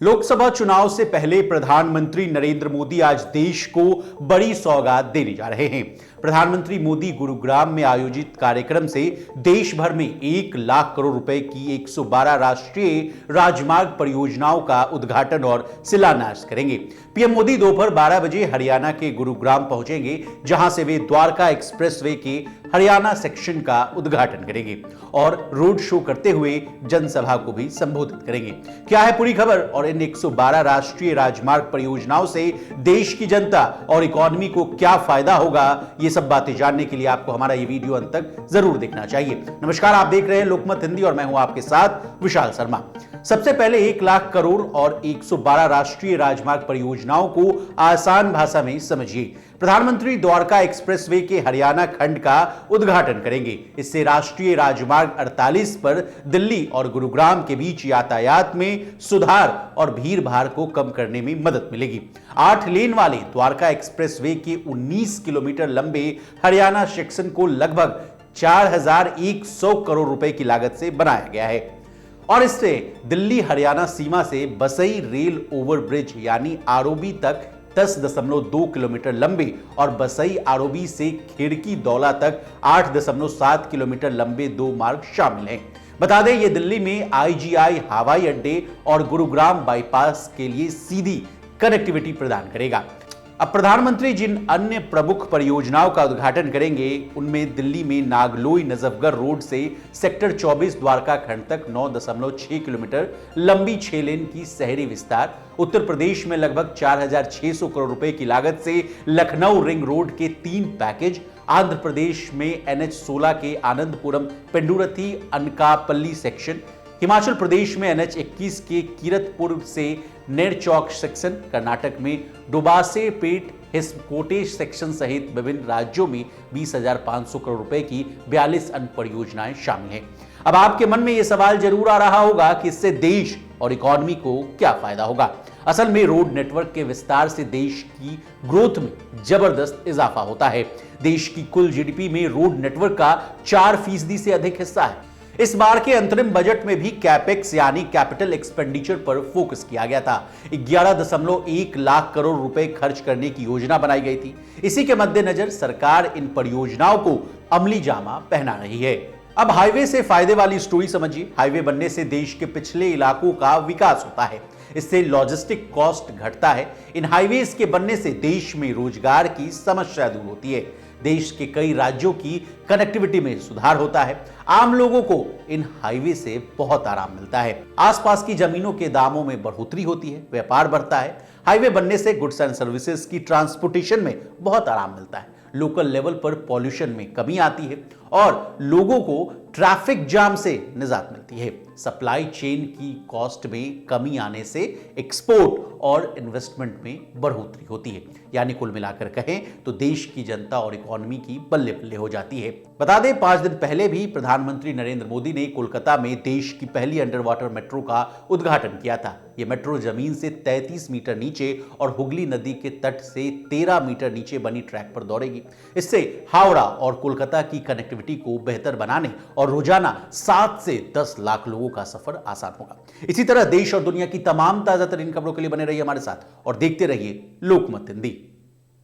लोकसभा चुनाव से पहले प्रधानमंत्री नरेंद्र मोदी आज देश को बड़ी सौगात देने जा रहे हैं। प्रधानमंत्री मोदी गुरुग्राम में आयोजित कार्यक्रम से देश भर में 1 लाख करोड़ रुपए की 112 राष्ट्रीय राजमार्ग परियोजनाओं का उद्घाटन और शिलान्यास करेंगे। पीएम मोदी दोपहर 12 बजे हरियाणा के गुरुग्राम पहुंचेंगे, जहां से वे द्वारका एक्सप्रेसवे के हरियाणा सेक्शन का उद्घाटन करेंगे और रोड शो करते हुए जनसभा को भी संबोधित करेंगे। क्या है पूरी खबर और इन 112 राष्ट्रीय राजमार्ग परियोजनाओं से देश की जनता और इकोनॉमी को क्या फायदा होगा, ये सब बातें जानने के लिए आपको हमारा ये वीडियो अंत तक जरूर देखना चाहिए। नमस्कार, आप देख रहे हैं लोकमत हिंदी और मैं हूं आपके साथ विशाल शर्मा। सबसे पहले 1 लाख करोड़ और 112 राष्ट्रीय राजमार्ग परियोजनाओं को आसान भाषा में समझिए। प्रधानमंत्री द्वारका एक्सप्रेसवे के हरियाणा खंड का उद्घाटन करेंगे। इससे राष्ट्रीय राजमार्ग 48 पर दिल्ली और गुरुग्राम के बीच यातायात में सुधार और भीड़ भाड़ को कम करने में मदद मिलेगी। 8 लेन वाले द्वारका एक्सप्रेसवे के 19 किलोमीटर लंबे हरियाणा सेक्शन को लगभग 4100 करोड़ रुपए की लागत से बनाया गया है और इससे दिल्ली हरियाणा सीमा से बसई रेल ओवरब्रिज यानी आरओबी तक 10.2 किलोमीटर लंबे और बसई आरओबी से खिड़की दौला तक 8.7 किलोमीटर लंबे 2 मार्ग शामिल हैं। बता दें, ये दिल्ली में आईजीआई हवाई अड्डे और गुरुग्राम बाईपास के लिए सीधी कनेक्टिविटी प्रदान करेगा। अब प्रधानमंत्री जिन अन्य प्रमुख परियोजनाओं का उद्घाटन करेंगे, उनमें दिल्ली में नागलोई नजफगढ़ रोड से सेक्टर 24 द्वारका खंड तक 9.6 किलोमीटर लंबी 6 लेन की शहरी विस्तार, उत्तर प्रदेश में लगभग 4600 करोड़ रुपए की लागत से लखनऊ रिंग रोड के 3 पैकेज, आंध्र प्रदेश में NH-16 के आनंदपुरम पेंडुरथी अनकापल्ली सेक्शन, हिमाचल प्रदेश में NH-21 के कीरतपुर से नेरचौक सेक्शन, कर्नाटक में डुबासे पेट हिस्कोटे सेक्शन सहित विभिन्न राज्यों में 20,500 करोड़ रुपए की 42 अन्य परियोजनाएं शामिल हैं। अब आपके मन में यह सवाल जरूर आ रहा होगा कि इससे देश और इकोनॉमी को क्या फायदा होगा। असल में रोड नेटवर्क के विस्तार से देश की ग्रोथ में जबरदस्त इजाफा होता है। देश की कुल जीडीपी में रोड नेटवर्क का 4% से अधिक हिस्सा है। इस बार के अंतरिम बजट में भी कैपेक्स यानी कैपिटल एक्सपेंडिचर पर फोकस किया गया था। 11.1 लाख करोड़ रुपए खर्च करने की योजना बनाई गई थी। इसी के मद्देनजर सरकार इन परियोजनाओं को अमली जामा पहना रही है। अब हाईवे से फायदे वाली स्टोरी समझिए। हाईवे बनने से देश के पिछले इलाकों का विकास होता है, इससे लॉजिस्टिक कॉस्ट घटता है। इन हाईवेज के बनने से देश में रोजगार की समस्या दूर होती है। देश के कई राज्यों की कनेक्टिविटी में सुधार होता है। आम लोगों को इन हाईवे से बहुत आराम मिलता है। आसपास की जमीनों के दामों में बढ़ोतरी होती है, व्यापार बढ़ता है। हाईवे बनने से गुड्स एंड सर्विसेज की ट्रांसपोर्टेशन में बहुत आराम मिलता है। लोकल लेवल पर पॉल्यूशन में कमी आती है और लोगों को ट्रैफिक जाम से निजात मिलती है। सप्लाई चेन की कॉस्ट में कमी आने से एक्सपोर्ट और इन्वेस्टमेंट में बढ़ोतरी होती है। यानी कुल मिलाकर कहें तो देश की जनता और इकोनॉमी की बल्ले बल्ले हो जाती है। बता दें, 5 दिन पहले भी प्रधानमंत्री नरेंद्र मोदी ने कोलकाता में देश की पहली अंडर वाटर मेट्रो का उद्घाटन किया था। यह मेट्रो जमीन से 33 मीटर नीचे और हुगली नदी के तट से 13 मीटर नीचे बनी ट्रैक पर दौड़ेगी। इससे हावड़ा और कोलकाता की कनेक्टिविटी को बेहतर बनाने और रोजाना 7 से 10 लाख लोगों का सफर आसान होगा। इसी तरह देश और दुनिया की तमाम ताजा तरीन खबरों के लिए बने रहिए हमारे साथ और देखते रहिए लोकमत हिंदी।